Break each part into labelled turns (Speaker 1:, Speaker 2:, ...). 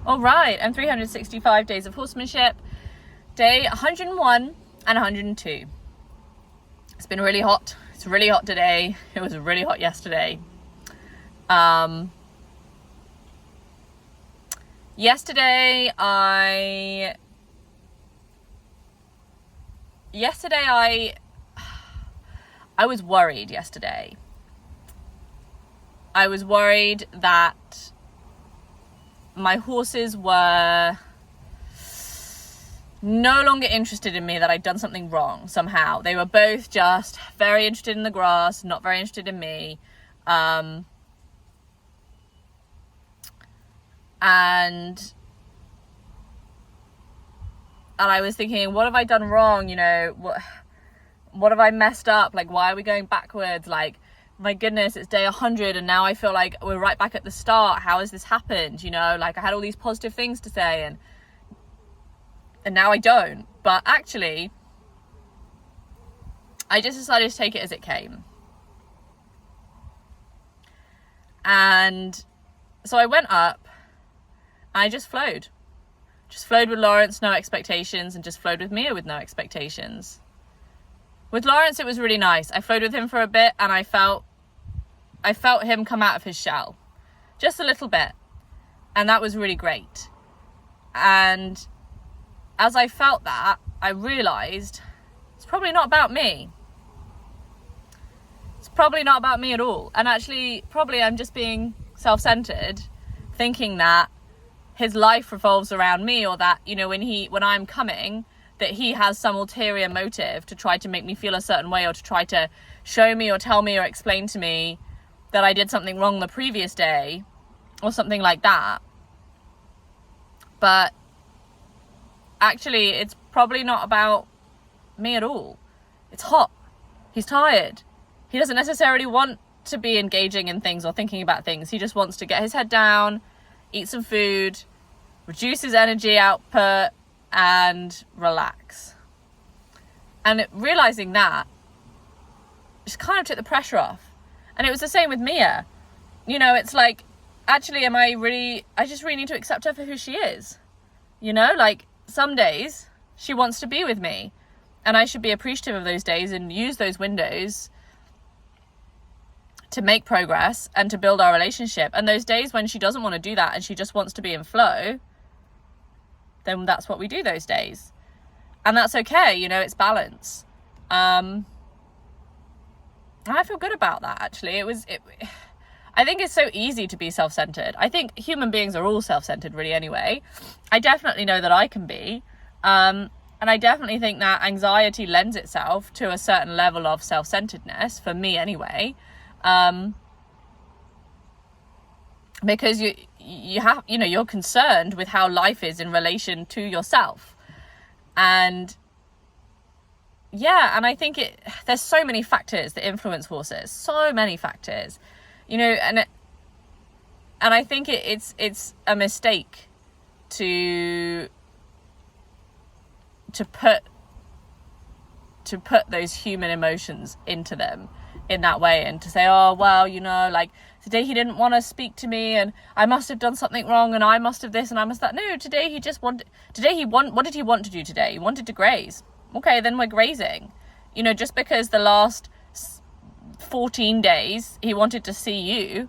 Speaker 1: All right, and 365 days of horsemanship, day 101 and 102. It's been really hot. It's really hot today. It was really hot yesterday. Yesterday I was worried yesterday. I was worried that my horses were no longer interested in me, that I'd done something wrong somehow. They were both just very interested in the grass, not very interested in me. And I was thinking, what have I done wrong? You know, what have I messed up? Like, why are we going backwards? Like, my goodness, it's day 100 and now I feel like we're right back at the start. How has this happened? You know, like I had all these positive things to say and now I don't. But actually, I just decided to take it as it came. And so I went up and I just flowed. Just flowed with Lawrence, no expectations, and just flowed with Mia with no expectations. With Lawrence, it was really nice. I flowed with him for a bit and I felt him come out of his shell. Just a little bit. And that was really great. And as I felt that, I realised it's probably not about me. It's probably not about me at all. And actually, probably I'm just being self-centered, thinking that his life revolves around me, or that, you know, when I'm coming, that he has some ulterior motive to try to make me feel a certain way, or to try to show me or tell me or explain to me that I did something wrong the previous day or something like that. But actually, it's probably not about me at all. It's hot. He's tired. He doesn't necessarily want to be engaging in things or thinking about things. He just wants to get his head down, eat some food, reduce his energy output, and relax. And realizing that just kind of took the pressure off. And it was the same with Mia. You know, it's like, actually, I just really need to accept her for who she is. You know, like, some days she wants to be with me, and I should be appreciative of those days and use those windows to make progress and to build our relationship. And those days when she doesn't want to do that and she just wants to be in flow, then that's what we do those days. And that's okay, you know, it's balance. And I feel good about that, actually. I think it's so easy to be self-centered. I think human beings are all self-centered, really, anyway. I definitely know that I can be. And I definitely think that anxiety lends itself to a certain level of self-centeredness, for me anyway. Because you have, you know, you're concerned with how life is in relation to yourself. And yeah, and I think there's so many factors that influence horses, so many factors, you know, and I think it's a mistake to put those human emotions into them in that way, and to say, oh, well, you know, like, today he didn't want to speak to me and I must have done something wrong and I must have this and I must that. No, today what did he want to do today? He wanted to graze. Okay, then we're grazing. You know, just because the last 14 days he wanted to see you,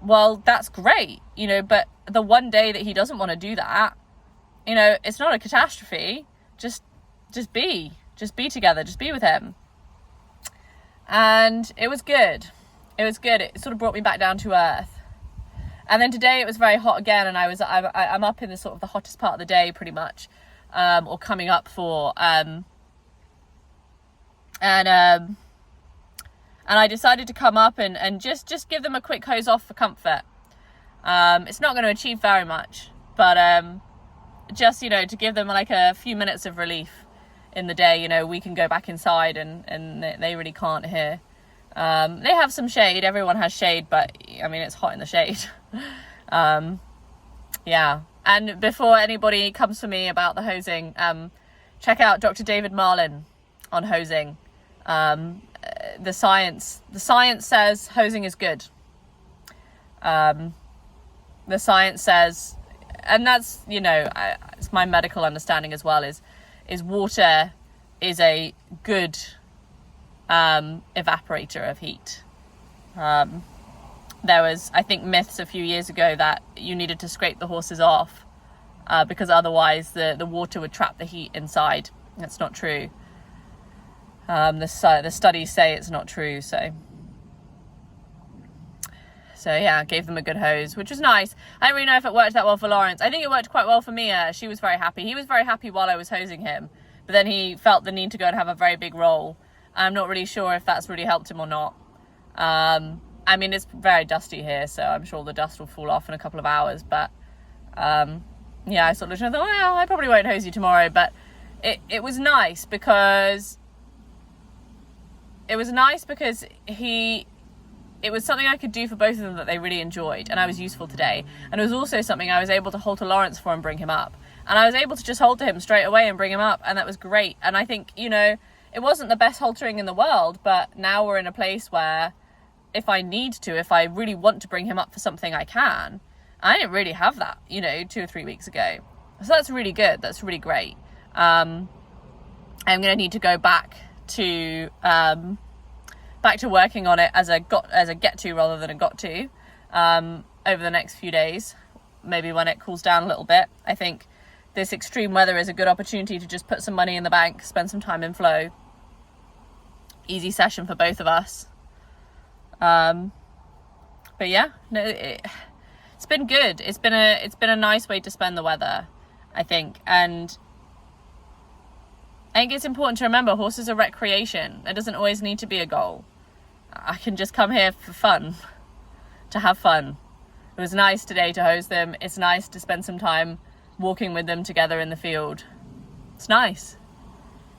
Speaker 1: well, that's great, you know, but the one day that he doesn't want to do that, you know, it's not a catastrophe. Just be together, just be with him. And it was good. It sort of brought me back down to earth. And then today it was very hot again, and I'm up in the sort of the hottest part of the day, pretty much, or coming up for, and I decided to come up and just give them a quick hose off for comfort. It's not going to achieve very much, but just, you know, to give them like a few minutes of relief in the day. You know, we can go back inside and they really can't here. They have some shade. Everyone has shade, but I mean, it's hot in the shade. Yeah. And before anybody comes for me about the hosing, check out Dr. David Marlin on hosing. The science says hosing is good. The science says and that's, you know, it's my medical understanding as well, is water is a good evaporator of heat. There was, I think, myths a few years ago that you needed to scrape the horses off because otherwise the water would trap the heat inside. That's not true. The studies say it's not true, so yeah, gave them a good hose, which was nice. I don't really know if it worked that well for Lawrence. I think it worked quite well for Mia. She was very happy. He was very happy while I was hosing him, but then he felt the need to go and have a very big roll. I'm not really sure if that's really helped him or not. I mean, it's very dusty here, so I'm sure the dust will fall off in a couple of hours, but yeah, I sort of thought, well, I probably won't hose you tomorrow, but it was nice because it was something I could do for both of them that they really enjoyed, and I was useful today. And it was also something I was able to halter Lawrence for and bring him up. And I was able to just halter him straight away and bring him up, and that was great. And I think, you know, it wasn't the best haltering in the world, but now we're in a place where if I really want to bring him up for something, I can. I didn't really have that, you know, 2 or 3 weeks ago. So that's really good. That's really great. I'm going to need to go back to working on it as a get to rather than a got to over the next few days, maybe when it cools down a little bit. I think this extreme weather is a good opportunity to just put some money in the bank, spend some time in flow. Easy session for both of us. But yeah, no, it's been good. It's been a nice way to spend the weather, I think. And I think it's important to remember horses are recreation. It doesn't always need to be a goal. I can just come here for fun, to have fun. It was nice today to hose them. It's nice to spend some time walking with them together in the field. It's nice.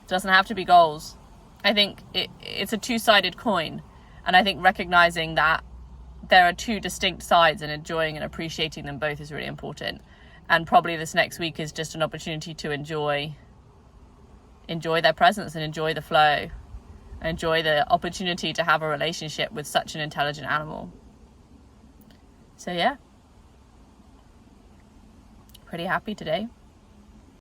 Speaker 1: It doesn't have to be goals. I think it's a two-sided coin. And I think recognizing that there are two distinct sides and enjoying and appreciating them both is really important. And probably this next week is just an opportunity to enjoy their presence and enjoy the flow. Enjoy the opportunity to have a relationship with such an intelligent animal. So yeah, pretty happy today.